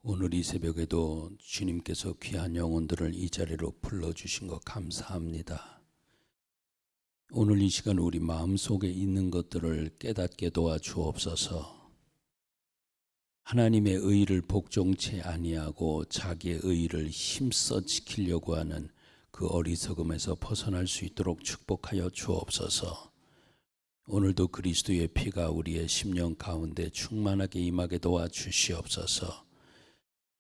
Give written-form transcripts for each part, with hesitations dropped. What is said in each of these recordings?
오늘 이 새벽에도 주님께서 귀한 영혼들을 이 자리로 불러주신 것 감사합니다. 오늘 이 시간 우리 마음속에 있는 것들을 깨닫게 도와주옵소서. 하나님의 의를 복종치 아니하고 자기의 의를 힘써 지키려고 하는 그 어리석음에서 벗어날 수 있도록 축복하여 주옵소서. 오늘도 그리스도의 피가 우리의 심령 가운데 충만하게 임하게 도와주시옵소서.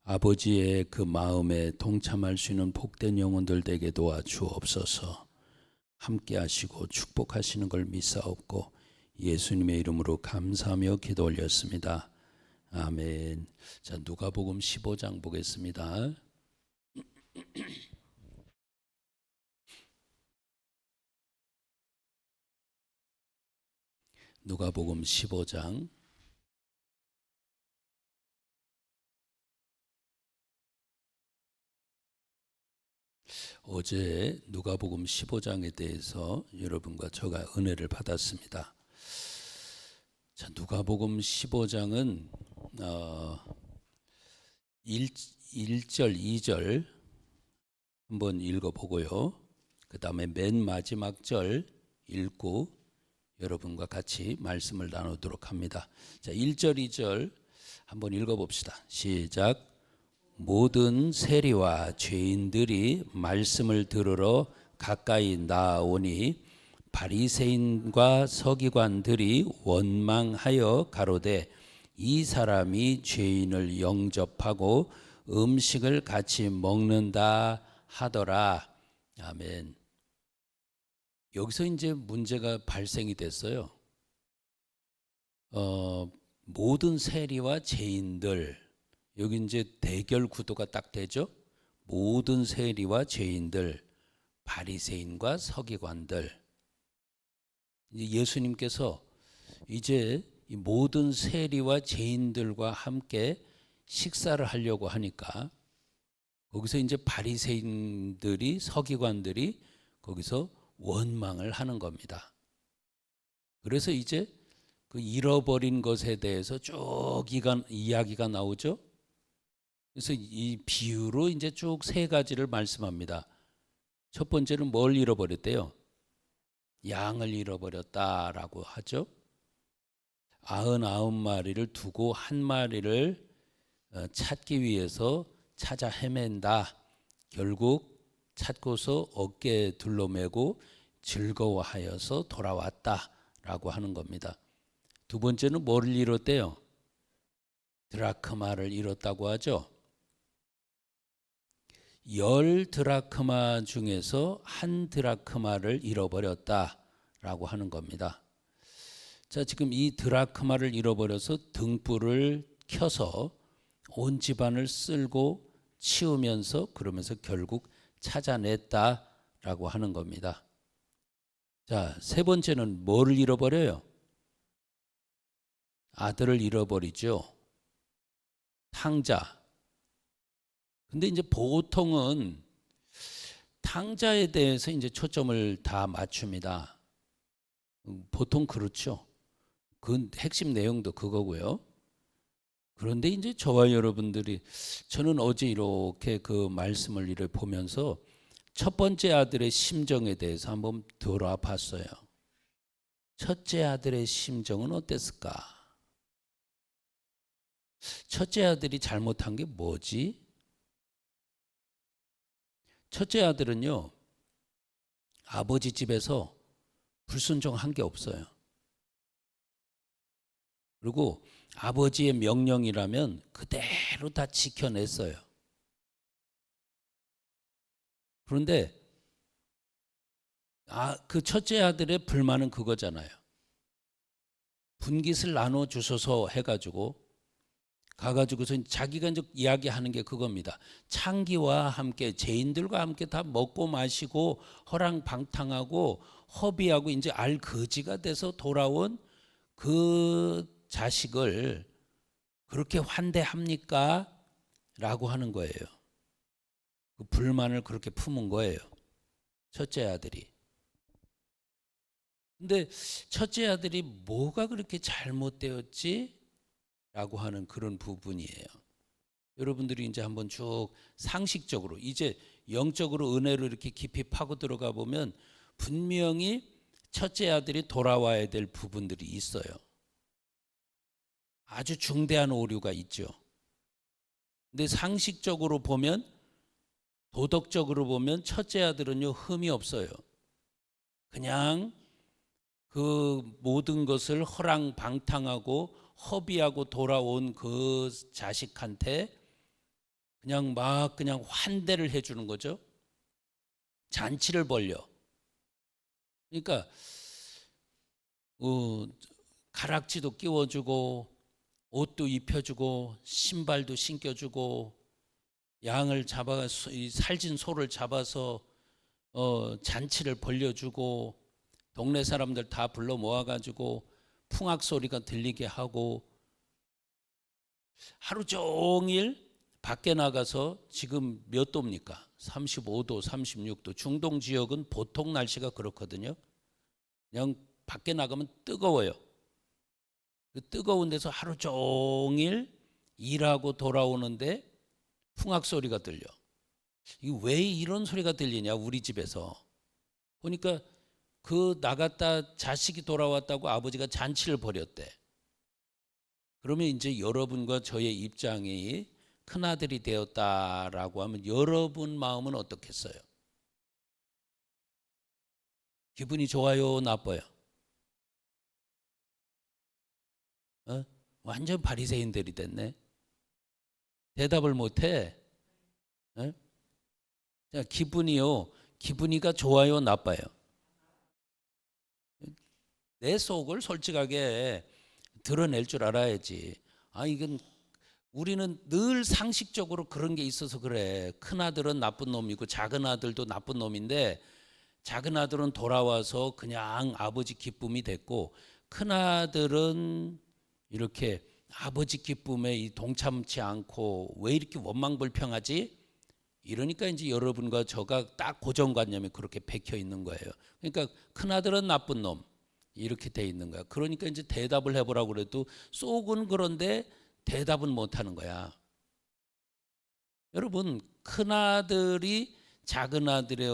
아버지의 그 마음에 동참할 수 있는 복된 영혼들 되게 도와주옵소서. 함께 하시고 축복하시는 걸 믿사옵고 예수님의 이름으로 감사하며 기도 올렸습니다. 아멘. 자, 누가복음 15장 보겠습니다. 누가복음 15장 어제 누가복음 15장에 대해서 여러분과 저가 은혜를 받았습니다. 자, 누가복음 15장은 1절, 2절 한번 읽어보고요. 그 다음에 맨 마지막 절 읽고 여러분과 같이 말씀을 나누도록 합니다. 자, 1절, 2절 한번 읽어봅시다. 시작. 모든 세리와 죄인들이 말씀을 들으러 가까이 나오니 바리새인과 서기관들이 원망하여 가로되 이 사람이 죄인을 영접하고 음식을 같이 먹는다 하더라. 아멘. 여기서 이제 문제가 발생이 됐어요. 모든 세리와 죄인들, 여기 이제 대결 구도가 딱 되죠. 모든 세리와 죄인들, 바리새인과 서기관들. 예수님께서 이제 이 모든 세리와 죄인들과 함께 식사를 하려고 하니까 거기서 이제 바리새인들이 서기관들이 거기서 원망을 하는 겁니다. 그래서 이제 그 잃어버린 것에 대해서 쭉 이야기가 나오죠. 그래서 이 비유로 이제 쭉 세 가지를 말씀합니다. 첫 번째는 뭘 잃어버렸대요? 양을 잃어버렸다라고 하죠. 99마리를 두고 한 마리를 찾기 위해서 찾아 헤맨다. 결국 찾고서 어깨에 둘러매고 즐거워하여서 돌아왔다라고 하는 겁니다. 두 번째는 뭐를 잃었대요? 드라크마를 잃었다고 하죠. 10드라크마 중에서 1드라크마를 잃어버렸다라고 하는 겁니다. 자, 지금 이 드라크마를 잃어버려서 등불을 켜서 온 집안을 쓸고 치우면서 그러면서 결국 찾아냈다라고 하는 겁니다. 자, 세 번째는 뭐를 잃어버려요? 아들을 잃어버리죠. 탕자. 근데 이제 보통은 탕자에 대해서 이제 초점을 다 맞춥니다. 보통 그렇죠. 그 핵심 내용도 그거고요. 그런데 이제 저와 여러분들이, 저는 어제 이렇게 그 말씀을 이렇게 보면서 첫 번째 아들의 심정에 대해서 한번 돌아봤어요. 첫째 아들의 심정은 어땠을까? 첫째 아들이 잘못한 게 뭐지? 첫째 아들은요, 아버지 집에서 불순종한 게 없어요. 그리고 아버지의 명령이라면 그대로 다 지켜냈어요. 그런데 그 첫째 아들의 불만은 그거잖아요. 분깃을 나눠주소서 해가지고 가가지고서 자기가 이제 이야기하는 게 그겁니다. 창기와 함께 죄인들과 함께 다 먹고 마시고 허랑방탕하고 허비하고 이제 알거지가 돼서 돌아온 그 자식을 그렇게 환대합니까? 라고 하는 거예요. 그 불만을 그렇게 품은 거예요. 첫째 아들이. 근데 첫째 아들이 뭐가 그렇게 잘못되었지? 라고 하는 그런 부분이에요. 여러분들이 이제 한번 쭉 상식적으로 이제 영적으로 은혜로 이렇게 깊이 파고 들어가 보면 분명히 첫째 아들이 돌아와야 될 부분들이 있어요. 아주 중대한 오류가 있죠. 근데 상식적으로 보면, 도덕적으로 보면 첫째 아들은요 흠이 없어요. 그냥 그 모든 것을 허랑방탕하고 허비하고 돌아온 그 자식한테 그냥 환대를 해주는 거죠. 잔치를 벌려. 그러니까 가락지도 끼워주고 옷도 입혀주고 신발도 신겨주고 양을 잡아 살진 소를 잡아서 잔치를 벌려주고 동네 사람들 다 불러 모아가지고 풍악 소리가 들리게 하고 하루 종일 밖에 나가서 지금 몇 도입니까? 35도, 36도. 중동 지역은 보통 날씨가 그렇거든요. 그냥 밖에 나가면 뜨거워요. 그 뜨거운 데서 하루 종일 일하고 돌아오는데 풍악 소리가 들려. 이게 왜 이런 소리가 들리냐 우리 집에서. 보니까 그 나갔다 자식이 돌아왔다고 아버지가 잔치를 벌였대. 그러면 이제 여러분과 저의 입장이 큰아들이 되었다라고 하면 여러분 마음은 어떻겠어요? 기분이 좋아요, 나빠요? 완전 바리새인들이 됐네. 대답을 못해. 기분이가 좋아요, 나빠요? 내 속을 솔직하게 드러낼 줄 알아야지. 이건 우리는 늘 상식적으로 그런 게 있어서 그래. 큰아들은 나쁜 놈이고 작은 아들도 나쁜 놈인데 작은 아들은 돌아와서 그냥 아버지 기쁨이 됐고 큰아들은 이렇게 아버지 기쁨에 동참치 않고 왜 이렇게 원망불평하지? 이러니까 이제 여러분과 저가 딱 고정관념이 그렇게 박혀 있는 거예요. 그러니까 큰아들은 나쁜 놈 이렇게 돼 있는 거야. 그러니까 이제 대답을 해보라고 그래도 속은 그런데 대답은 못하는 거야. 여러분, 큰아들이 작은 아들의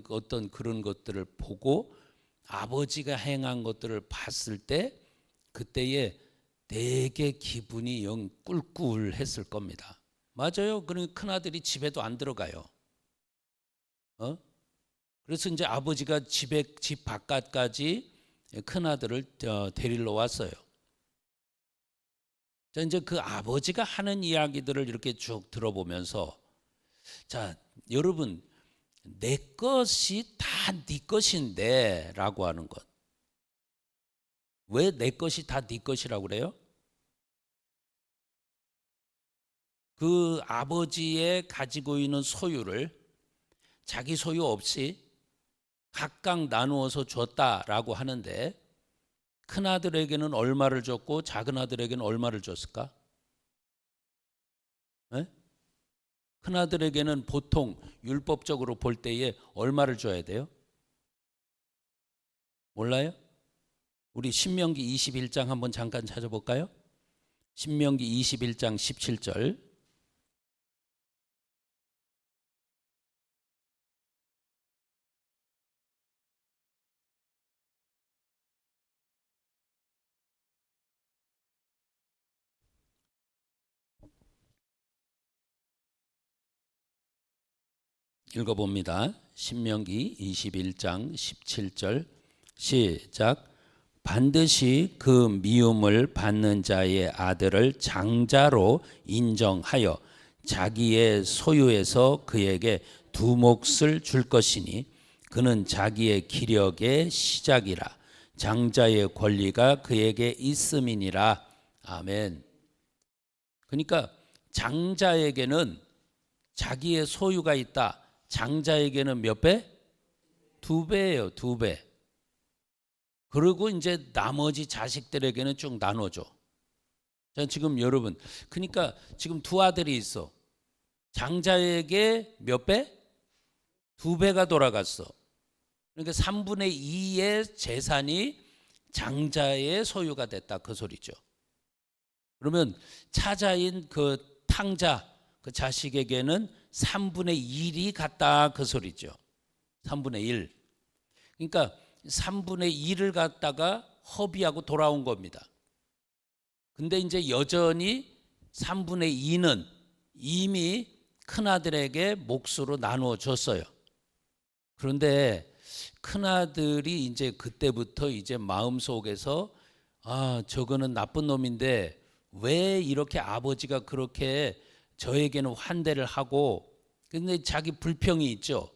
어떤 그런 것들을 보고 아버지가 행한 것들을 봤을 때 그때에 되게 기분이 영 꿀꿀했을 겁니다. 맞아요. 그러니까 큰아들이 집에도 안 들어가요. 그래서 이제 아버지가 집 바깥까지 큰아들을 데리러 왔어요. 자, 이제 그 아버지가 하는 이야기들을 이렇게 쭉 들어보면서 자, 여러분 내 것이 다 네 것인데 라고 하는 것. 왜 내 것이 다 네 것이라고 그래요? 그 아버지의 가지고 있는 소유를 자기 소유 없이 각각 나누어서 줬다라고 하는데 큰아들에게는 얼마를 줬고 작은 아들에게는 얼마를 줬을까? 네? 큰아들에게는 보통 율법적으로 볼 때에 얼마를 줘야 돼요? 몰라요? 우리 신명기 21장 한번 잠깐 찾아볼까요? 신명기 21장 17절. 읽어봅니다. 신명기 21장 17절 시작. 반드시 그 미움을 받는 자의 아들을 장자로 인정하여 자기의 소유에서 그에게 두 몫을 줄 것이니 그는 자기의 기력의 시작이라. 장자의 권리가 그에게 있음이니라. 아멘. 그러니까 장자에게는 자기의 소유가 있다. 장자에게는 몇 배? 2배예요. 2배. 그리고 이제 나머지 자식들에게는 쭉 나눠줘. 자, 지금 여러분, 그러니까 지금 두 아들이 있어. 장자에게 몇 배? 2배가 돌아갔어. 그러니까 3분의 2의 재산이 장자의 소유가 됐다. 그 소리죠. 그러면 차자인 그 탕자, 그 자식에게는 3분의 1이 갔다 그 소리죠. 3분의 1. 그러니까 3분의 1을 갖다가 허비하고 돌아온 겁니다. 근데 이제 여전히 3분의 2는 이미 큰아들에게 몫으로 나누어 줬어요. 그런데 큰아들이 이제 그때부터 이제 마음속에서 저거는 나쁜 놈인데 왜 이렇게 아버지가 그렇게 저에게는 환대를 하고, 근데 자기 불평이 있죠.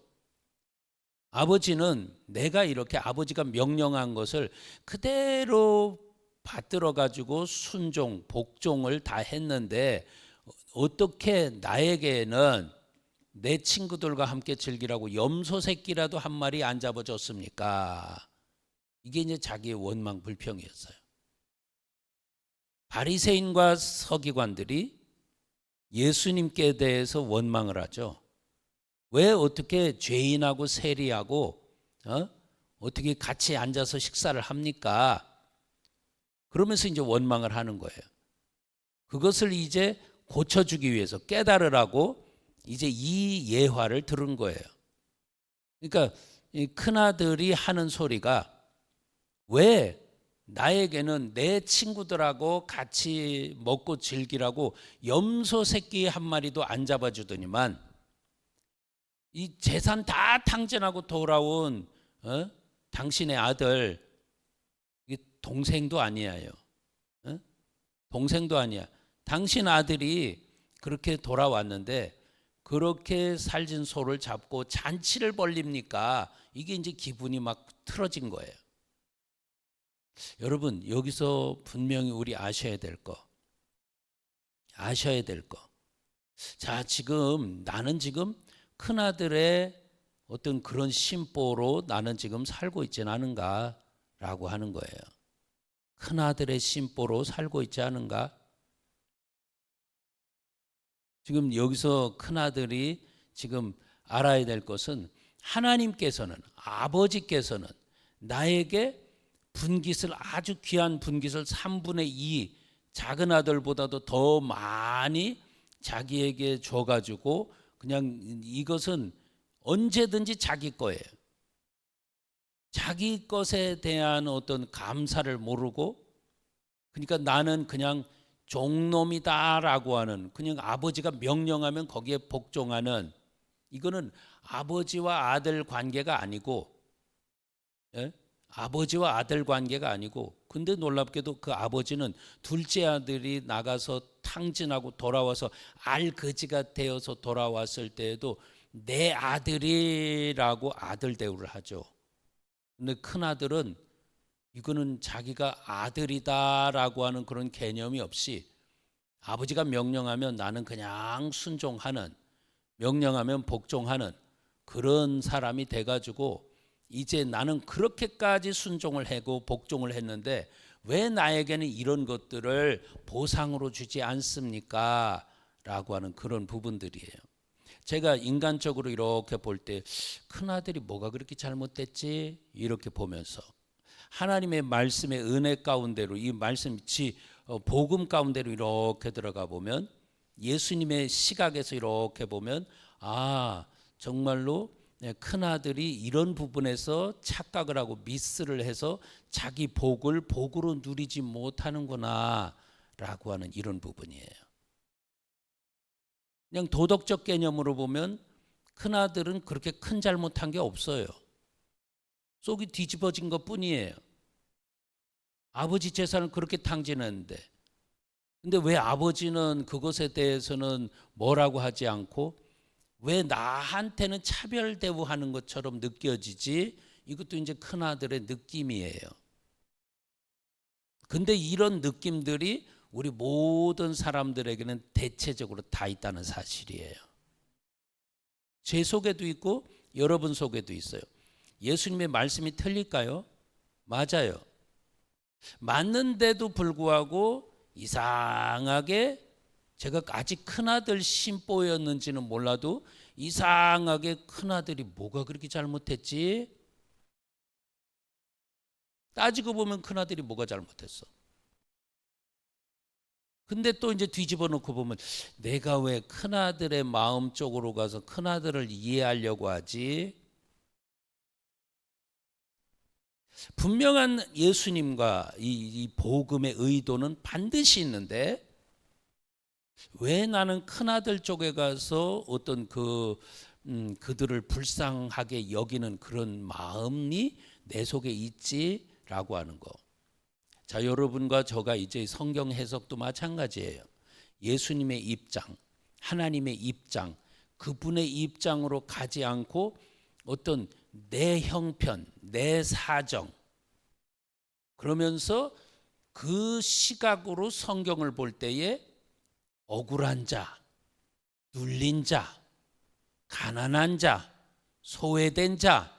아버지는 내가 이렇게 아버지가 명령한 것을 그대로 받들어 가지고 순종, 복종을 다 했는데 어떻게 나에게는 내 친구들과 함께 즐기라고 염소 새끼라도 한 마리 안 잡아줬습니까? 이게 이제 자기의 원망 불평이었어요. 바리새인과 서기관들이 예수님께 대해서 원망을 하죠. 왜 어떻게 죄인하고 세리하고 어떻게 같이 앉아서 식사를 합니까? 그러면서 이제 원망을 하는 거예요. 그것을 이제 고쳐주기 위해서 깨달으라고 이제 이 예화를 들은 거예요. 그러니까 이 큰아들이 하는 소리가 왜 나에게는 내 친구들하고 같이 먹고 즐기라고 염소 새끼 한 마리도 안 잡아주더니만 이 재산 다 탕진하고 돌아온 당신의 아들, 이게 동생도 아니에요. 동생도 아니야. 당신 아들이 그렇게 돌아왔는데 그렇게 살진 소를 잡고 잔치를 벌립니까? 이게 이제 기분이 막 틀어진 거예요. 여러분, 여기서 분명히 우리 아셔야 될 거. 자, 지금 나는 지금 큰아들의 어떤 그런 심보로 나는 지금 살고 있지는 않은가라고 하는 거예요. 큰아들의 심보로 살고 있지 않은가? 지금 여기서 큰아들이 지금 알아야 될 것은 하나님께서는, 아버지께서는 나에게 분깃을, 아주 귀한 분깃을 3분의 2 작은 아들보다도 더 많이 자기에게 줘가지고 그냥 이것은 언제든지 자기 거예요. 자기 것에 대한 어떤 감사를 모르고, 그러니까 나는 그냥 종놈이다라고 하는, 그냥 아버지가 명령하면 거기에 복종하는, 이거는 아버지와 아들 관계가 아니고, 아버지와 아들 관계가 아니고, 근데 놀랍게도 그 아버지는 둘째 아들이 나가서 탕진하고 돌아와서 알거지가 되어서 돌아왔을 때에도 내 아들이라고 아들 대우를 하죠. 근데 큰 아들은 이거는 자기가 아들이다라고 하는 그런 개념이 없이 아버지가 명령하면 나는 그냥 순종하는, 명령하면 복종하는 그런 사람이 돼가지고 이제 나는 그렇게까지 순종을 하고 복종을 했는데 왜 나에게는 이런 것들을 보상으로 주지 않습니까? 라고 하는 그런 부분들이에요. 제가 인간적으로 이렇게 볼 때 큰아들이 뭐가 그렇게 잘못됐지? 이렇게 보면서 하나님의 말씀의 은혜 가운데로, 이 말씀 복음 가운데로 이렇게 들어가 보면, 예수님의 시각에서 이렇게 보면 정말로 큰아들이 이런 부분에서 착각을 하고 미스를 해서 자기 복을 복으로 누리지 못하는구나 라고 하는 이런 부분이에요. 그냥 도덕적 개념으로 보면 큰아들은 그렇게 큰 잘못한 게 없어요. 속이 뒤집어진 것 뿐이에요. 아버지 재산을 그렇게 탕진했는데, 근데 왜 아버지는 그것에 대해서는 뭐라고 하지 않고 왜 나한테는 차별 대우하는 것처럼 느껴지지? 이것도 이제 큰아들의 느낌이에요. 근데 이런 느낌들이 우리 모든 사람들에게는 대체적으로 다 있다는 사실이에요. 제 속에도 있고 여러분 속에도 있어요. 예수님의 말씀이 틀릴까요? 맞아요. 맞는데도 불구하고 이상하게, 제가 아직 큰아들 심보였는지는 몰라도 이상하게 큰아들이 뭐가 그렇게 잘못했지? 따지고 보면 큰아들이 뭐가 잘못했어? 근데 또 이제 뒤집어 놓고 보면 내가 왜 큰아들의 마음 쪽으로 가서 큰아들을 이해하려고 하지? 분명한 예수님과 이 복음의 의도는 반드시 있는데 왜 나는 큰아들 쪽에 가서 어떤 그들을 불쌍하게 여기는 그런 마음이 내 속에 있지라고 하는 거. 자, 여러분과 저가 이제 성경 해석도 마찬가지예요. 예수님의 입장, 하나님의 입장, 그분의 입장으로 가지 않고 어떤 내 형편, 내 사정, 그러면서 그 시각으로 성경을 볼 때에 억울한 자, 눌린 자, 가난한 자, 소외된 자,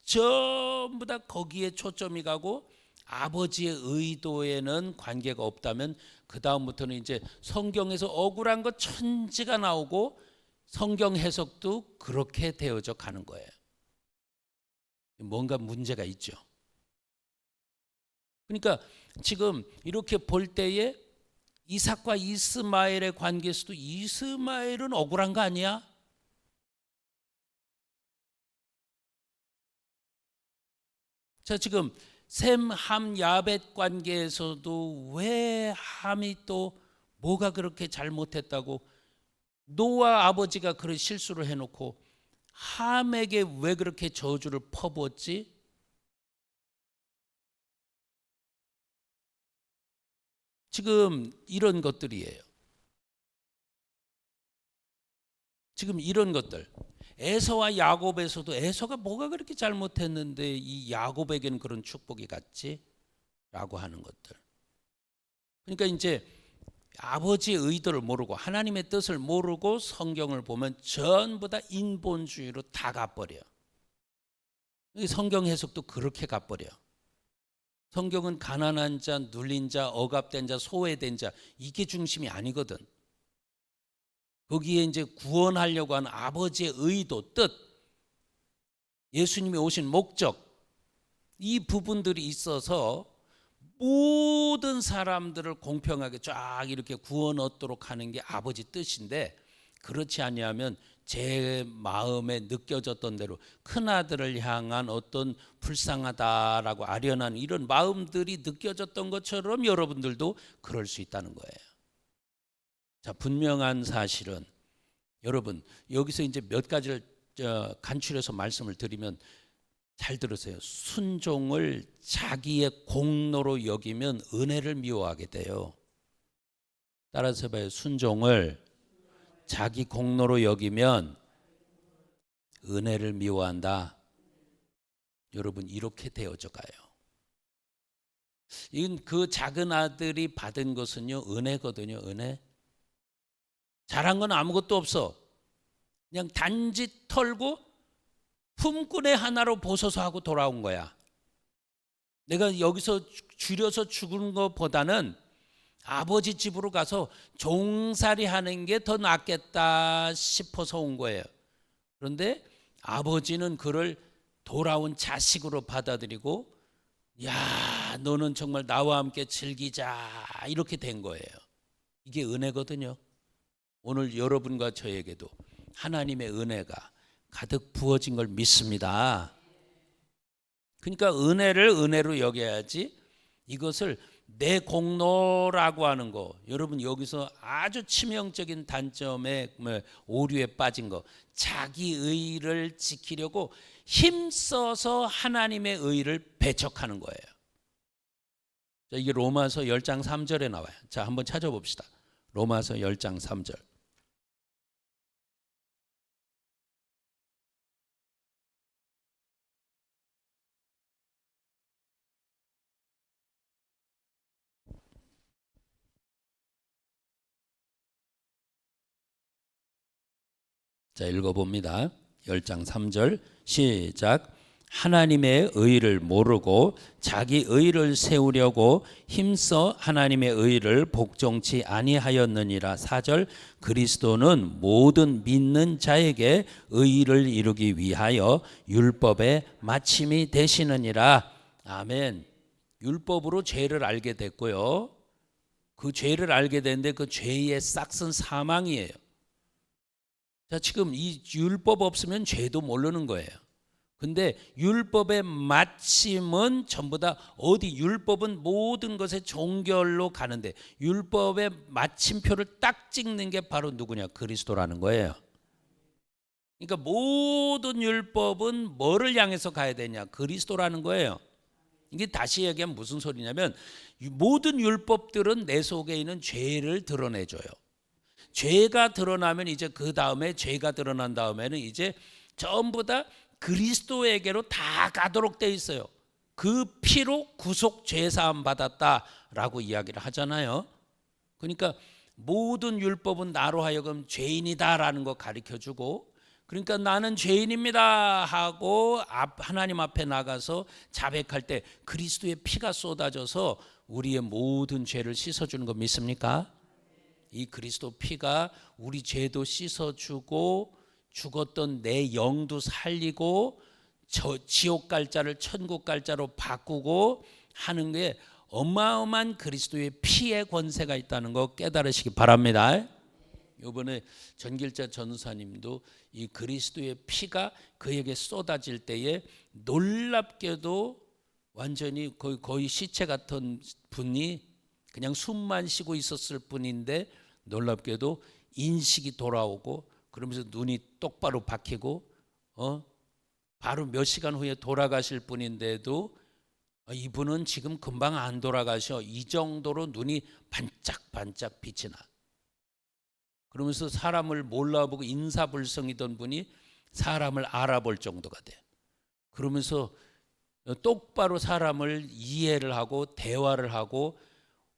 전부 다 거기에 초점이 가고 아버지의 의도에는 관계가 없다면 그 다음부터는 이제 성경에서 억울한 것 천지가 나오고 성경 해석도 그렇게 되어져 가는 거예요. 뭔가 문제가 있죠. 그러니까 지금 이렇게 볼 때에 이삭과 이스마엘의 관계에서도 이스마엘은 억울한 거 아니야? 자, 지금 셈, 함, 야벳 관계에서도 왜 함이 또 뭐가 그렇게 잘못했다고 노아 아버지가 그런 실수를 해놓고 함에게 왜 그렇게 저주를 퍼부었지? 지금 이런 것들이에요. 지금 이런 것들. 에서와 야곱에서도 에서가 뭐가 그렇게 잘못했는데 이 야곱에게는 그런 축복이 갔지? 라고 하는 것들. 그러니까 이제 아버지의 의도를 모르고 하나님의 뜻을 모르고 성경을 보면 전부 다 인본주의로 다 가버려. 성경 해석도 그렇게 가버려. 성경은 가난한 자, 눌린 자, 억압된 자, 소외된 자 이게 중심이 아니거든. 거기에 이제 구원하려고 하는 아버지의 의도, 뜻, 예수님이 오신 목적 이 부분들이 있어서 모든 사람들을 공평하게 쫙 이렇게 구원 얻도록 하는 게 아버지 뜻인데 그렇지 아니하면 제 마음에 느껴졌던 대로 큰아들을 향한 어떤 불쌍하다라고 아련한 이런 마음들이 느껴졌던 것처럼 여러분들도 그럴 수 있다는 거예요. 자, 분명한 사실은 여러분 여기서 이제 몇 가지를 간추려서 말씀을 드리면 잘 들으세요. 순종을 자기의 공로로 여기면 은혜를 미워하게 돼요. 따라서 해봐요. 순종을 자기 공로로 여기면 은혜를 미워한다. 여러분 이렇게 되어져 가요. 이건 그 작은 아들이 받은 것은요 은혜거든요. 은혜. 잘한 건 아무것도 없어. 그냥 단지 털고 품꾼의 하나로 보소서 하고 돌아온 거야. 내가 여기서 줄여서 죽은 것보다는 아버지 집으로 가서 종살이 하는 게 더 낫겠다 싶어서 온 거예요. 그런데 아버지는 그를 돌아온 자식으로 받아들이고 야 너는 정말 나와 함께 즐기자 이렇게 된 거예요. 이게 은혜거든요. 오늘 여러분과 저에게도 하나님의 은혜가 가득 부어진 걸 믿습니다. 그러니까 은혜를 은혜로 여겨야지 이것을 내 공로라고 하는 거 여러분 여기서 아주 치명적인 단점에 오류에 빠진 거 자기 의를 지키려고 힘써서 하나님의 의를 배척하는 거예요. 자, 이게 로마서 10장 3절에 나와요. 자, 한번 찾아봅시다. 로마서 10장 3절. 자, 읽어봅니다. 10장 3절 시작. 하나님의 의를 모르고 자기 의를 세우려고 힘써 하나님의 의를 복종치 아니하였느니라. 4절 그리스도는 모든 믿는 자에게 의를 이루기 위하여 율법의 마침이 되시느니라. 아멘. 율법으로 죄를 알게 됐고요. 그 죄를 알게 되는데 그 죄의 싹은 사망이에요. 자, 지금 이 율법 없으면 죄도 모르는 거예요. 근데 율법의 마침은 전부 다 어디, 율법은 모든 것의 종결로 가는데 율법의 마침표를 딱 찍는 게 바로 누구냐? 그리스도라는 거예요. 그러니까 모든 율법은 뭐를 향해서 가야 되냐? 그리스도라는 거예요. 이게 다시 얘기하면 무슨 소리냐면 모든 율법들은 내 속에 있는 죄를 드러내줘요. 죄가 드러나면 이제 그 다음에, 죄가 드러난 다음에는 이제 전부 다 그리스도에게로 다 가도록 돼 있어요. 그 피로 구속 죄사함 받았다라고 이야기를 하잖아요. 그러니까 모든 율법은 나로 하여금 죄인이다라는 거 가르쳐주고, 그러니까 나는 죄인입니다 하고 하나님 앞에 나가서 자백할 때 그리스도의 피가 쏟아져서 우리의 모든 죄를 씻어주는 거 믿습니까? 이 그리스도 피가 우리 죄도 씻어주고 죽었던 내 영도 살리고 지옥 갈 자를 천국 갈 자로 바꾸고 하는 게 어마어마한 그리스도의 피의 권세가 있다는 거 깨달으시기 바랍니다. 이번에 전길자 전사님도 이 그리스도의 피가 그에게 쏟아질 때에 놀랍게도 완전히 거의 시체 같은 분이 그냥 숨만 쉬고 있었을 뿐인데 놀랍게도 인식이 돌아오고 그러면서 눈이 똑바로 박히고 바로 몇 시간 후에 돌아가실 분인데도 이분은 지금 금방 안 돌아가셔. 이 정도로 눈이 반짝반짝 빛이 나. 그러면서 사람을 몰라보고 인사불성이던 분이 사람을 알아볼 정도가 돼. 그러면서 똑바로 사람을 이해를 하고 대화를 하고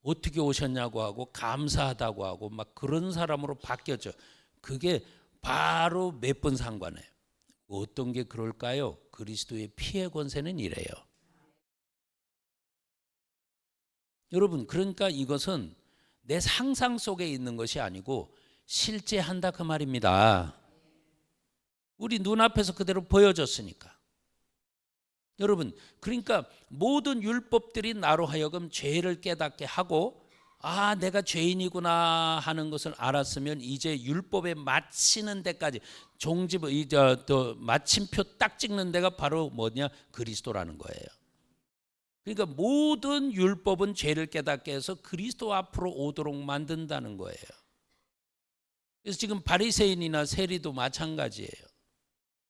어떻게 오셨냐고 하고 감사하다고 하고 막 그런 사람으로 바뀌었죠. 그게 바로 몇 번 상관해요. 어떤 게 그럴까요? 그리스도의 피의 권세는 이래요. 여러분, 그러니까 이것은 내 상상 속에 있는 것이 아니고 실제 한다 그 말입니다. 우리 눈앞에서 그대로 보여졌으니까. 여러분, 그러니까 모든 율법들이 나로 하여금 죄를 깨닫게 하고 내가 죄인이구나 하는 것을 알았으면 이제 율법에 마치는 데까지 마침표 딱 찍는 데가 바로 뭐냐? 그리스도라는 거예요. 그러니까 모든 율법은 죄를 깨닫게 해서 그리스도 앞으로 오도록 만든다는 거예요. 그래서 지금 바리새인이나 세리도 마찬가지예요.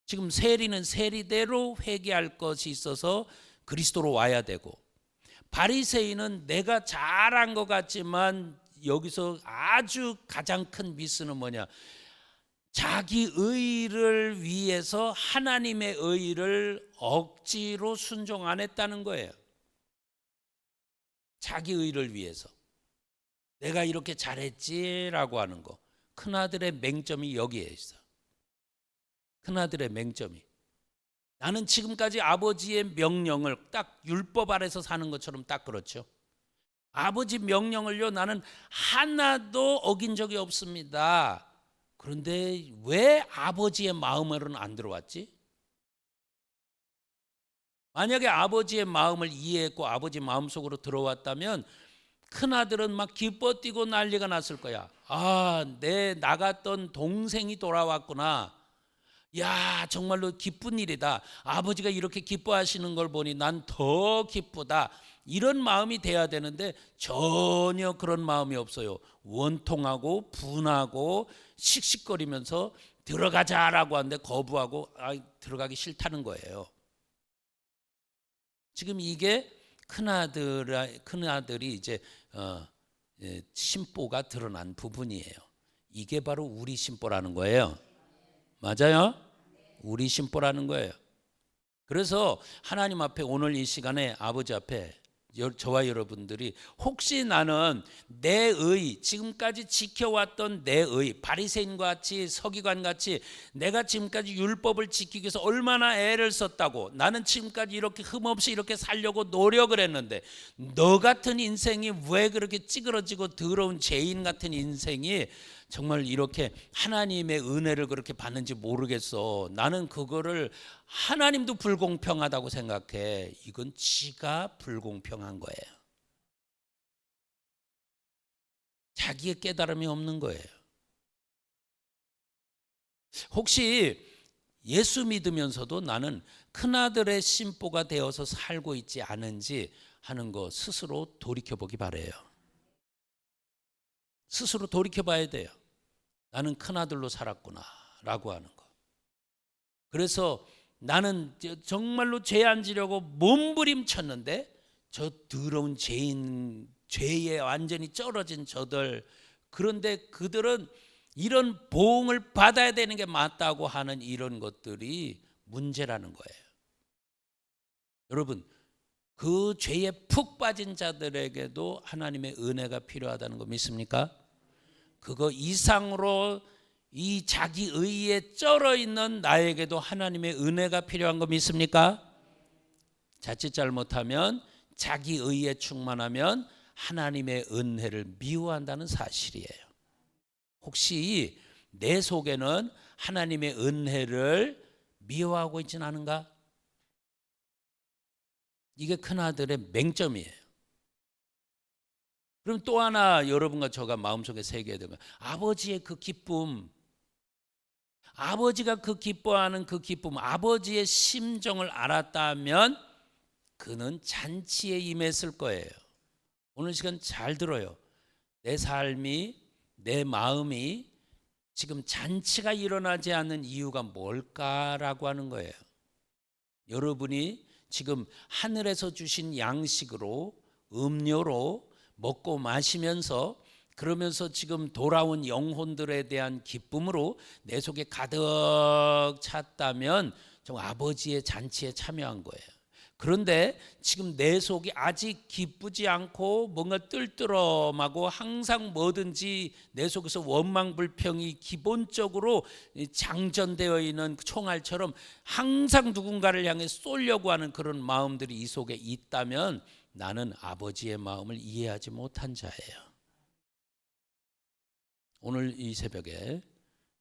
지금 세리는 세리대로 회개할 것이 있어서 그리스도로 와야 되고, 바리새인은 내가 잘한 것 같지만 여기서 아주 가장 큰 미스는 뭐냐? 자기 의를 위해서 하나님의 의를 억지로 순종 안 했다는 거예요. 자기 의를 위해서 내가 이렇게 잘했지라고 하는 거. 큰아들의 맹점이 여기에 있어. 큰아들의 맹점이, 나는 지금까지 아버지의 명령을 딱 율법 아래서 사는 것처럼 딱 그렇죠. 아버지 명령을요 나는 하나도 어긴 적이 없습니다. 그런데 왜 아버지의 마음으로는 안 들어왔지? 만약에 아버지의 마음을 이해했고 아버지 마음속으로 들어왔다면 큰아들은 막 기뻐 뛰고 난리가 났을 거야. 내 나갔던 동생이 돌아왔구나. 야, 정말로 기쁜 일이다. 아버지가 이렇게 기뻐하시는 걸 보니 난 더 기쁘다. 이런 마음이 돼야 되는데 전혀 그런 마음이 없어요. 원통하고 분하고 씩씩거리면서 들어가자라고 하는데 거부하고 들어가기 싫다는 거예요. 지금 이게 큰아들이 이제 심보가 드러난 부분이에요. 이게 바로 우리 심보라는 거예요. 맞아요? 우리 심보라는 거예요. 그래서 하나님 앞에 오늘 이 시간에 아버지 앞에 저와 여러분들이 혹시 나는 내 의, 지금까지 지켜왔던 내 의, 바리새인과 같이 서기관 같이 내가 지금까지 율법을 지키기 위해서 얼마나 애를 썼다고, 나는 지금까지 이렇게 흠없이 이렇게 살려고 노력을 했는데 너 같은 인생이 왜 그렇게 찌그러지고 더러운 죄인 같은 인생이 정말 이렇게 하나님의 은혜를 그렇게 받는지 모르겠어. 나는 그거를 하나님도 불공평하다고 생각해. 이건 지가 불공평한 거예요. 자기의 깨달음이 없는 거예요. 혹시 예수 믿으면서도 나는 큰아들의 신보가 되어서 살고 있지 않은지 하는 거 스스로 돌이켜보기 바라요. 스스로 돌이켜봐야 돼요. 나는 큰아들로 살았구나 라고 하는 거. 그래서 나는 정말로 죄 안 지려고 몸부림쳤는데 저 더러운 죄에 완전히 쩔어진 저들, 그런데 그들은 이런 보응을 받아야 되는 게 맞다고 하는 이런 것들이 문제라는 거예요. 여러분, 그 죄에 푹 빠진 자들에게도 하나님의 은혜가 필요하다는 거 믿습니까? 그거 이상으로 이 자기 의에 쩔어 있는 나에게도 하나님의 은혜가 필요한 거 믿습니까? 자칫 잘못하면 자기 의에 충만하면 하나님의 은혜를 미워한다는 사실이에요. 혹시 내 속에는 하나님의 은혜를 미워하고 있지는 않은가? 이게 큰아들의 맹점이에요. 그럼 또 하나 여러분과 저가 마음속에 새겨야 되는 거예요. 아버지의 그 기쁨, 아버지가 그 기뻐하는 그 기쁨, 아버지의 심정을 알았다면 그는 잔치에 임했을 거예요. 오늘 시간 잘 들어요. 내 삶이, 내 마음이 지금 잔치가 일어나지 않는 이유가 뭘까라고 하는 거예요. 여러분이 지금 하늘에서 주신 양식으로, 음료로 먹고 마시면서, 그러면서 지금 돌아온 영혼들에 대한 기쁨으로 내 속에 가득 찼다면 좀 아버지의 잔치에 참여한 거예요. 그런데 지금 내 속이 아직 기쁘지 않고 뭔가 뜰뜨럼하고 항상 뭐든지 내 속에서 원망 불평이 기본적으로 장전되어 있는 총알처럼 항상 누군가를 향해 쏘려고 하는 그런 마음들이 이 속에 있다면 나는 아버지의 마음을 이해하지 못한 자예요. 오늘 이 새벽에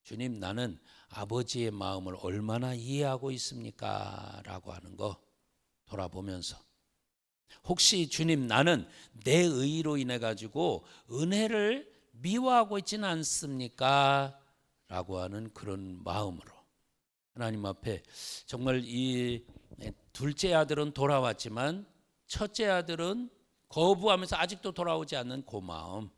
주님, 나는 아버지의 마음을 얼마나 이해하고 있습니까? 라고 하는 거 돌아보면서, 혹시 주님, 나는 내 의로 인해 가지고 은혜를 미워하고 있지는 않습니까? 라고 하는 그런 마음으로 하나님 앞에, 정말 이 둘째 아들은 돌아왔지만 첫째 아들은 거부하면서 아직도 돌아오지 않는 그 마음.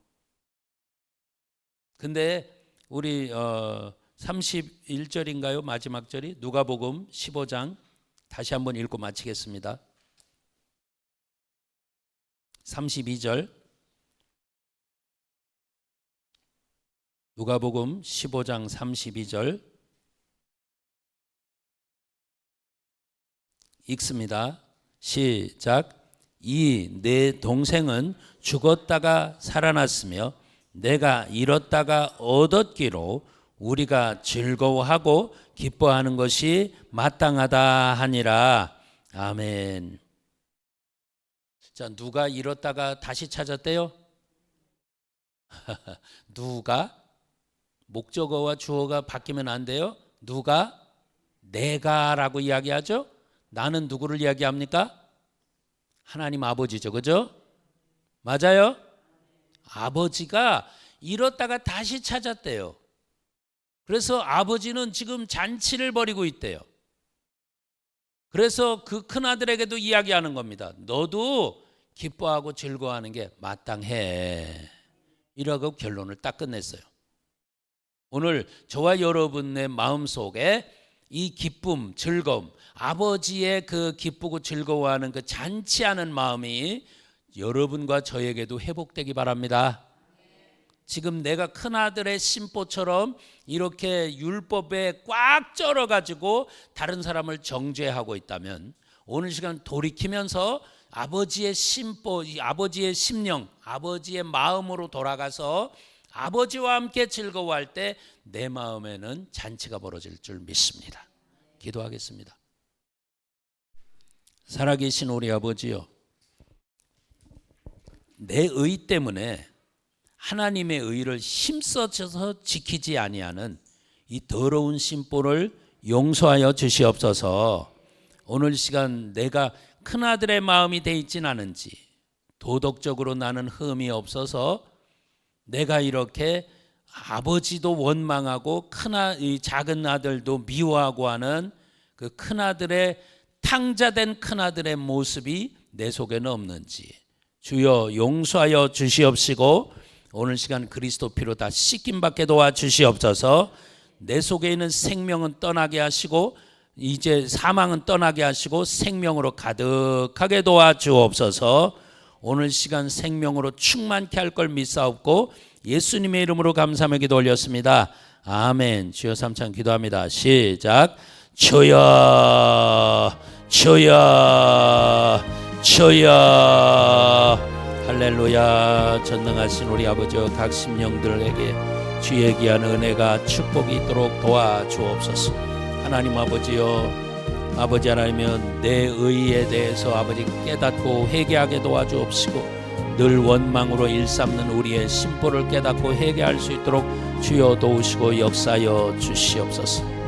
근데 우리 31절인가요? 마지막 절이 누가복음 15장 다시 한번 읽고 마치겠습니다. 32절, 누가복음 15장 32절 읽습니다. 시작. 이 내 동생은 죽었다가 살아났으며 내가 잃었다가 얻었기로 우리가 즐거워하고 기뻐하는 것이 마땅하다 하니라. 아멘. 자, 누가 잃었다가 다시 찾았대요? 누가? 목적어와 주어가 바뀌면 안 돼요. 누가? 내가라고 이야기하죠. 나는 누구를 이야기합니까? 하나님 아버지죠. 그죠? 맞아요? 아버지가 잃었다가 다시 찾았대요. 그래서 아버지는 지금 잔치를 벌이고 있대요. 그래서 그 큰아들에게도 이야기하는 겁니다. 너도 기뻐하고 즐거워하는 게 마땅해. 이라고 결론을 딱 끝냈어요. 오늘 저와 여러분의 마음속에 이 기쁨, 즐거움, 아버지의 그 기쁘고 즐거워하는 그 잔치하는 마음이 여러분과 저에게도 회복되기 바랍니다. 지금 내가 큰아들의 심보처럼 이렇게 율법에 꽉 쩔어가지고 다른 사람을 정죄하고 있다면 오늘 시간 돌이키면서 아버지의 심보, 아버지의 심령, 아버지의 마음으로 돌아가서 아버지와 함께 즐거워할 때 내 마음에는 잔치가 벌어질 줄 믿습니다. 기도하겠습니다. 살아계신 우리 아버지요, 내 의 때문에 하나님의 의를 힘써서 지키지 아니하는 이 더러운 심보를 용서하여 주시옵소서. 오늘 시간 내가 큰아들의 마음이 돼 있진 않은지, 도덕적으로 나는 흠이 없어서 내가 이렇게 아버지도 원망하고 이 작은 아들도 미워하고 하는 그 큰아들의 탕자된 큰아들의 모습이 내 속에는 없는지 주여 용서하여 주시옵시고 오늘 시간 그리스도 피로 다 씻김받게 도와주시옵소서. 내 속에 있는 생명은 떠나게 하시고 이제 사망은 떠나게 하시고 생명으로 가득하게 도와주옵소서. 오늘 시간 생명으로 충만케 할 걸 믿사옵고 예수님의 이름으로 감사하며 기도 올렸습니다. 아멘. 주여 삼창 기도합니다. 시작. 주여 주여 주여. 할렐루야. 전능하신 우리 아버지여 각 심령들에게 주의 귀한 은혜가 축복이 있도록 도와주옵소서. 하나님 아버지여, 아버지 하나님은 내 의에 대해서 아버지 깨닫고 회개하게 도와주옵시고 늘 원망으로 일삼는 우리의 심보를 깨닫고 회개할 수 있도록 주여 도우시고 역사하여 주시옵소서.